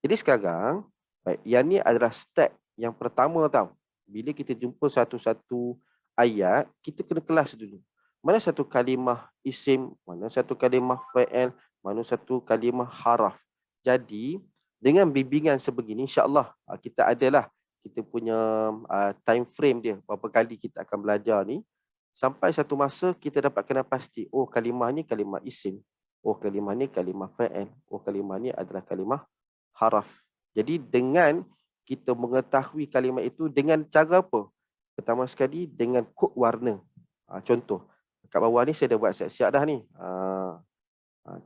Speaker 1: Jadi sekarang, baik, yang ni adalah step yang pertama tau. Bila kita jumpa satu-satu ayat, kita kena kelas dulu. Mana satu kalimah isim, mana satu kalimah fa'il, mana satu kalimah haraf. Jadi, dengan bimbingan sebegini, insya-Allah kita adalah kita punya time frame dia. Berapa kali kita akan belajar ni. Sampai satu masa kita dapat kena pasti, oh kalimah ni kalimah isim, oh kalimah ni kalimah fa'il, oh kalimah ni adalah kalimah haraf. Jadi dengan kita mengetahui kalimah itu dengan cara apa? Pertama sekali dengan kod warna. Contoh, kat bawah ni saya dah buat siap-siap dah ni.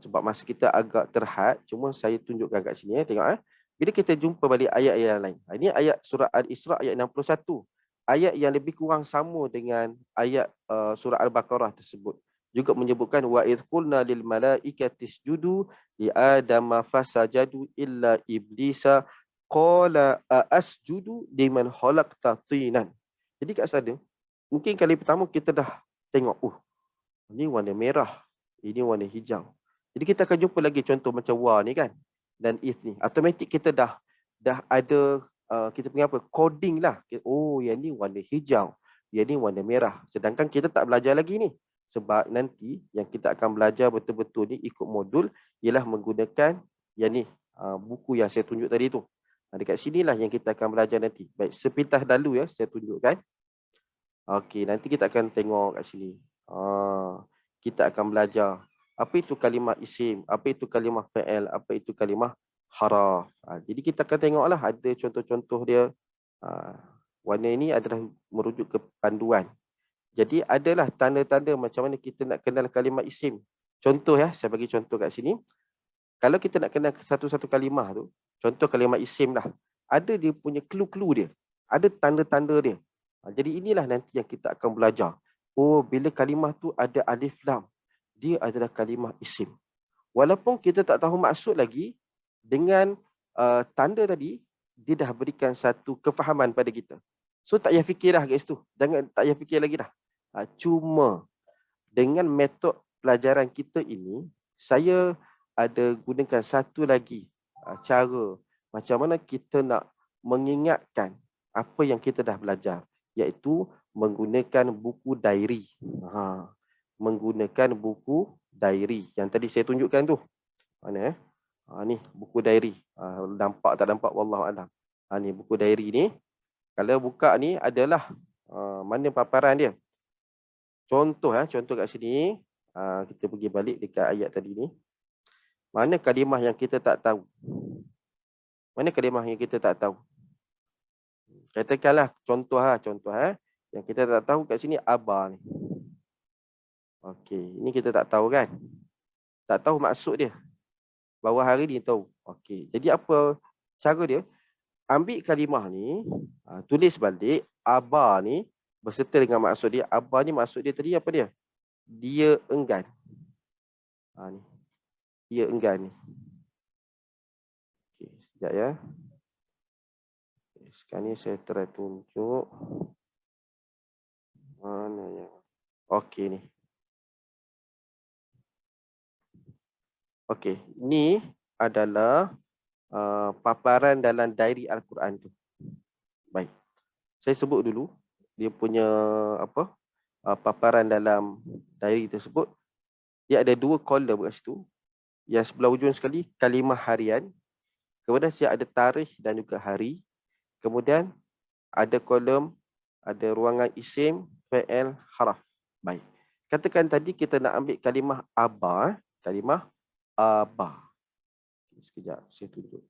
Speaker 1: Sebab masa kita agak terhad, cuma saya tunjukkan kat sini. Tengok. Bila kita jumpa balik ayat-ayat lain. Ini ayat surah Al-Isra ayat 61. Ayat yang lebih kurang sama dengan ayat surah Al-Baqarah tersebut. Juga menyebutkan wa idh qulna lil malaikati isjudu li adama fasajadu illa iblisa qala asjudu liman khalaqta tinan. Jadi kat sana, mungkin kali pertama kita dah tengok, ini warna merah, ini warna hijau. Jadi kita akan jumpa lagi contoh macam wa ni kan, dan is ni. Automatik kita dah ada kita punya apa? Coding lah. Oh, yang ni warna hijau, yang ni warna merah. Sedangkan kita tak belajar lagi ni. Sebab nanti yang kita akan belajar betul-betul ni ikut modul ialah menggunakan yang ni, buku yang saya tunjuk tadi tu. Dekat sinilah yang kita akan belajar nanti. Baik, sepintas dahulu ya saya tunjukkan. Okey, nanti kita akan tengok kat sini. Kita akan belajar apa itu kalimah isim, apa itu kalimah fa'il, apa itu kalimah haraf. Jadi kita akan tengoklah ada contoh-contoh dia. Warna ini adalah merujuk ke panduan. Jadi adalah tanda-tanda macam mana kita nak kenal kalimah isim. Contoh ya, saya bagi contoh kat sini. Kalau kita nak kenal satu-satu kalimah tu, contoh kalimah isim lah, ada dia punya clue-clue dia. Ada tanda-tanda dia. Jadi inilah nanti yang kita akan belajar. Oh, bila kalimah tu ada alif lam, dia adalah kalimah isim. Walaupun kita tak tahu maksud lagi, dengan tanda tadi, dia dah berikan satu kefahaman pada kita. So tak payah fikir dah kat situ. Jangan, tak payah fikir lagi dah. Cuma dengan metod pelajaran kita ini, saya ada gunakan satu lagi cara macam mana kita nak mengingatkan apa yang kita dah belajar, iaitu menggunakan buku diary. Menggunakan buku diary yang tadi saya tunjukkan tu. Mana ni buku diary. Nampak tak nampak wallahu alam. Ni buku diary ni. Kalau buka ni adalah mana paparan dia. Contoh kat sini. Kita pergi balik dekat ayat tadi ni. Mana kalimah yang kita tak tahu? Mana kalimah yang kita tak tahu? Katakanlah contoh yang kita tak tahu kat sini aba ni. Okey, ini kita tak tahu kan? Tak tahu maksud dia. Bawah hari ni tahu. Okey, jadi apa cara dia? Ambil kalimah ni, tulis balik aba ni berserta dengan maksud dia. Aba ni maksud dia tadi apa dia? Dia enggan. Ni. Dia enggan ni. Okey, sekejap ya. Sekarang ni saya try tunjuk. Mana yang? Okey ni. Okey, ni adalah paparan dalam diary Al-Quran tu. Baik. Saya sebut dulu dia punya apa? Paparan dalam diary tersebut. Dia ada 2 kolom kat situ. Yang sebelah ujung sekali kalimah harian. Kemudian saya ada tarikh dan juga hari. Kemudian ada kolom, ada ruangan isim, fa'il, haraf. Baik. Katakan tadi kita nak ambil kalimah aba. Kalimah aba. Sekejap, saya tunjuk.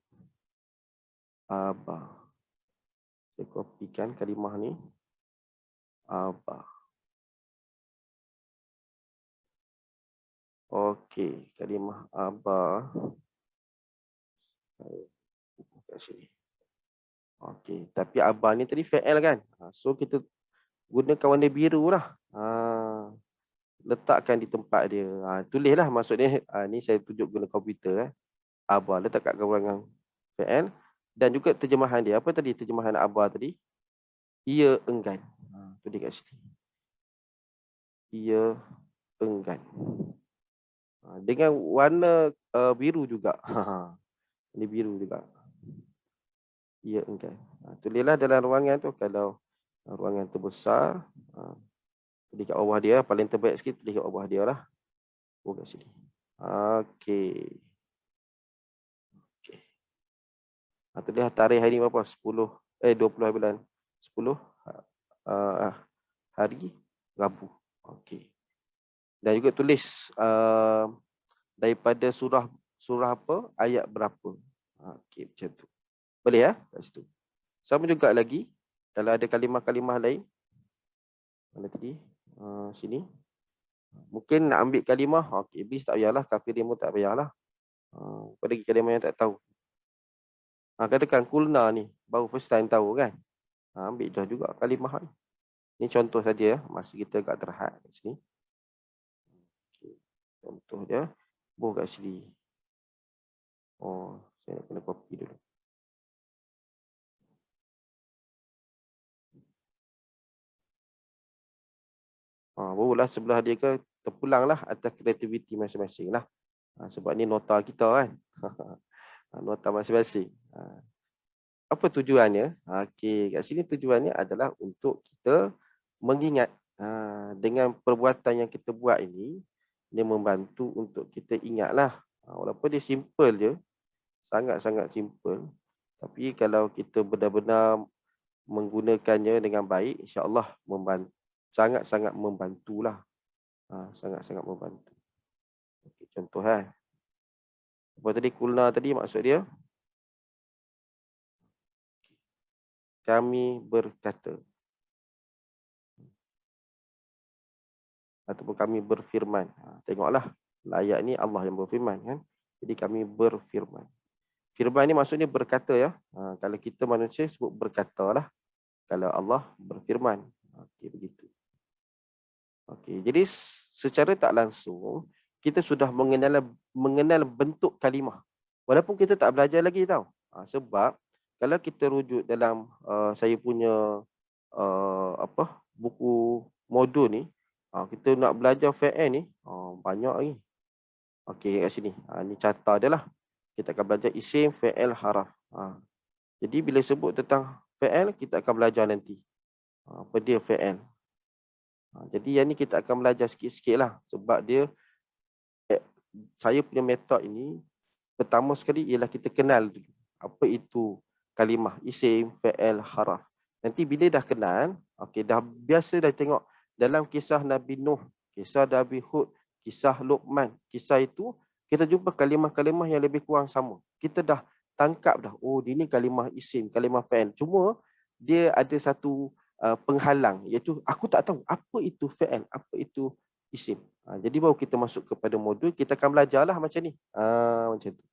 Speaker 1: Aba. Saya kopikan kalimah ni. Aba. Okey, kalimah aba. Kat sini. Okey, tapi aba ni tadi fa'il kan? So kita gunakan warna biru lah. Letakkan di tempat dia. Tulislah maksudnya. Ni saya tunjuk guna komputer. Aba letak kat ruangan fa'il. Dan juga terjemahan dia. Apa tadi terjemahan aba tadi? Ia enggan. Tulis kat sini. Ia enggan. Dengan warna biru juga. Ini biru juga. Ia enggan. Tulislah dalam ruangan tu. Kalau ruangan tu besar, tulis kat bawah dia. Paling terbaik sikit tulis kat bawah dia lah. Kat sini. Okey. Tulis tarikh hari ni berapa? 20 bulan 10 hari Rabu. Okey. Dan juga tulis daripada surah apa, ayat berapa. Okey, macam tu. Boleh ya? Kat situ. Sama juga lagi kalau ada kalimah-kalimah lain. Mana tadi? Sini. Mungkin nak ambil kalimah, okey, iblis tak payahlah, kafirin pun tak payahlah. Pada kalimah yang tak tahu. Katakan kulna ni, baru first time tahu kan. Ambil dah juga kalimah ni. Ini contoh saja ya, masa kita kat terhad kat sini. Okay. Contoh dia, buh kat sini. Saya nak kena copy dulu. Barulah sebelah dia ke terpulanglah atas kreativiti masing-masing lah. Sebab ni nota kita kan. Nota masing-masing. Apa tujuannya? Okey, kat sini tujuannya adalah untuk kita mengingat dengan perbuatan yang kita buat ini, dia membantu untuk kita ingatlah. Walaupun dia simple je, sangat-sangat simple. Tapi kalau kita benar-benar menggunakannya dengan baik, insya-Allah membantu, sangat-sangat membantulah. Sangat-sangat membantu. Okay, contoh apa tadi kulna tadi maksud dia? Kami berkata. Ataupun kami berfirman. Tengoklah, ayat ni Allah yang berfirman kan. Jadi kami berfirman. Firman ni maksudnya berkata ya. Kalau kita manusia sebut berkatalah. Kalau Allah berfirman. Okey, begitu. Okey, jadi secara tak langsung kita sudah mengenal bentuk kalimah. Walaupun kita tak belajar lagi tau. Sebab kalau kita rujuk dalam saya punya buku modul ni, kita nak belajar fi'il ni, banyak lagi. Okey, kat sini. Ni carta dia lah. Kita akan belajar isim, fi'il, haraf. Jadi bila sebut tentang fi'il, kita akan belajar nanti. Apa dia fi'il. Jadi yang ni kita akan belajar sikit-sikit lah. Sebab dia, saya punya metod ini, pertama sekali ialah kita kenal dulu. Apa itu kalimah, isim, fi'il, haraf. Nanti bila dah kenal, dah biasa dah tengok dalam kisah Nabi Nuh, kisah Nabi Hud, kisah Luqman, kisah itu, kita jumpa kalimah-kalimah yang lebih kurang sama. Kita dah tangkap dah, oh ini kalimah isim, kalimah fi'il. Cuma dia ada satu penghalang, iaitu aku tak tahu apa itu fi'il, apa itu isim. Jadi baru kita masuk kepada modul, kita akan belajarlah macam ni. Macam tu.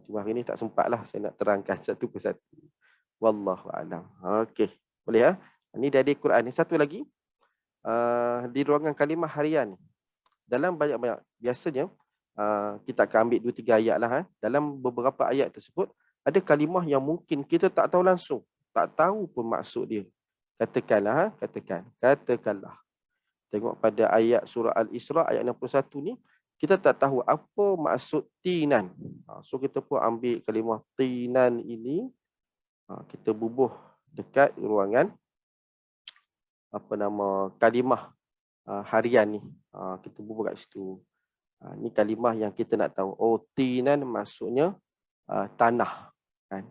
Speaker 1: Cuma hari ni tak sempat lah saya nak terangkan satu persatu. Wallahu a'lam. Okey, boleh ya? Ini dari Quran ni. Satu lagi, di ruangan kalimah harian. Dalam banyak-banyak, biasanya kita akan ambil 2-3 ayat lah. Dalam beberapa ayat tersebut, ada kalimah yang mungkin kita tak tahu langsung. Tak tahu pun maksud dia. Katakanlah, katakanlah. Tengok pada ayat surah Al-Isra, ayat 61 ni, kita tak tahu apa maksud tinan. So kita pun ambil kalimah tinan ini, kita bubuh dekat ruangan kalimah harian ni. Kita bubuh kat situ. Ni kalimah yang kita nak tahu. Oh, tinan maksudnya tanah. Kan?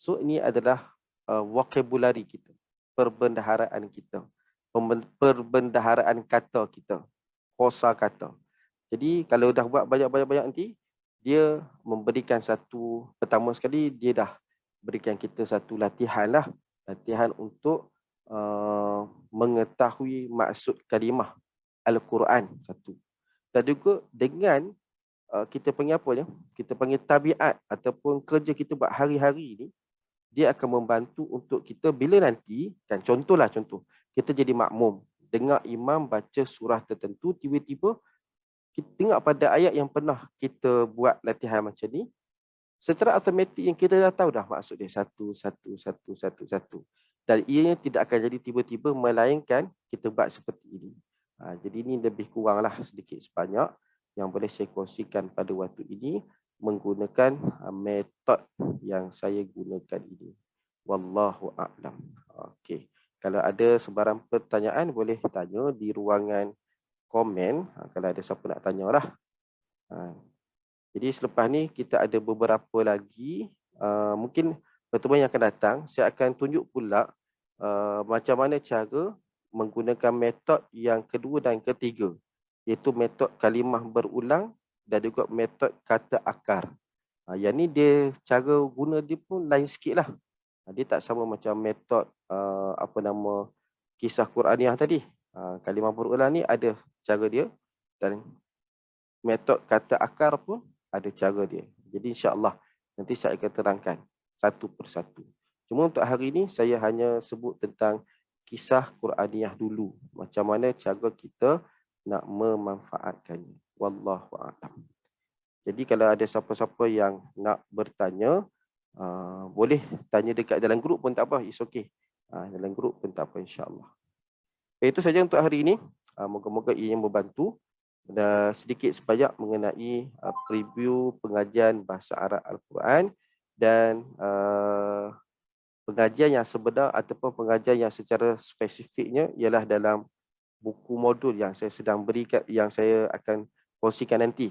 Speaker 1: So ini adalah vocabulary kita. Perbendaharaan kita. Perbendaharaan kata kita. Kosa kata. Jadi kalau dah buat banyak-banyak nanti, dia memberikan satu, pertama sekali dia dah berikan kita satu latihan lah. Latihan untuk mengetahui maksud kalimah Al-Quran satu. Dan juga dengan kita panggil apa je? Kita panggil tabiat ataupun kerja kita buat hari-hari ni, dia akan membantu untuk kita bila nanti, kan contoh, kita jadi makmum, dengar imam baca surah tertentu, tiba-tiba kita tengok pada ayat yang pernah kita buat latihan macam ni, secara automatik yang kita dah tahu dah maksud dia satu. Dan ianya tidak akan jadi tiba-tiba, melainkan kita buat seperti ini. Jadi ini lebih kuranglah sedikit sebanyak yang boleh saya kongsikan pada waktu ini menggunakan metod yang saya gunakan ini. Wallahu a'lam. Okey. Kalau ada sebarang pertanyaan boleh tanya di ruangan komen. Kalau ada siapa nak tanyalah. Jadi selepas ni kita ada beberapa lagi, mungkin pertemuan yang akan datang, saya akan tunjuk pula macam mana cara menggunakan metod yang kedua dan ketiga, iaitu metod kalimah berulang dan juga metod kata akar. Yang ni dia cara guna dia pun lain sikit lah. Dia tak sama macam metod kisah Quraniah tadi. Kalimah berulang ni ada cara dia, dan metod kata akar pun ada cara dia. Jadi insya-Allah nanti saya akan terangkan satu persatu. Cuma untuk hari ini saya hanya sebut tentang kisah Quraniah dulu. Macam mana cara kita nak memanfaatkannya. Wallahu a'lam. Jadi kalau ada siapa-siapa yang nak bertanya, boleh tanya dekat dalam grup pun tak apa. It's okay. Dalam grup pun tak apa, insya-Allah. Itu saja untuk hari ini. Moga-moga ianya membantu dan sedikit sebanyak mengenai preview pengajian bahasa Arab Al-Quran dan pengajian yang sebenar ataupun pengajian yang secara spesifiknya ialah dalam buku modul yang saya sedang berikan, yang saya akan kongsikan nanti.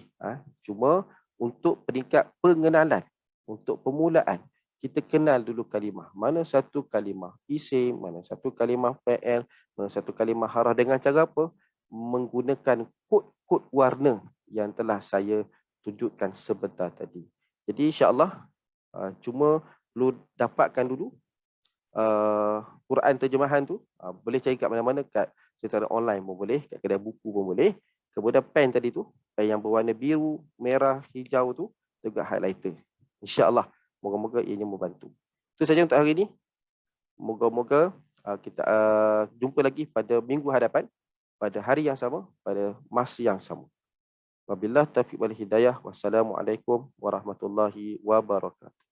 Speaker 1: Cuma untuk peringkat pengenalan, untuk permulaan, kita kenal dulu kalimah. Mana satu kalimah isim, mana satu kalimah fa'il, mana satu kalimah harah, dengan cara apa? Menggunakan kod-kod warna yang telah saya tunjukkan sebentar tadi. Jadi insya-Allah cuma perlu dapatkan dulu Quran terjemahan tu, boleh cari kat mana-mana, kat secara online pun boleh, kat kedai buku pun boleh. Kemudian pen tadi tu, pen yang berwarna biru, merah, hijau tu, juga highlighter. InsyaAllah, moga-moga ianya membantu. Itu saja untuk hari ini. Moga-moga kita jumpa lagi pada minggu hadapan, pada hari yang sama, pada masa yang sama. Wabillahi taufiq wal hidayah. Wassalamualaikum warahmatullahi wabarakatuh.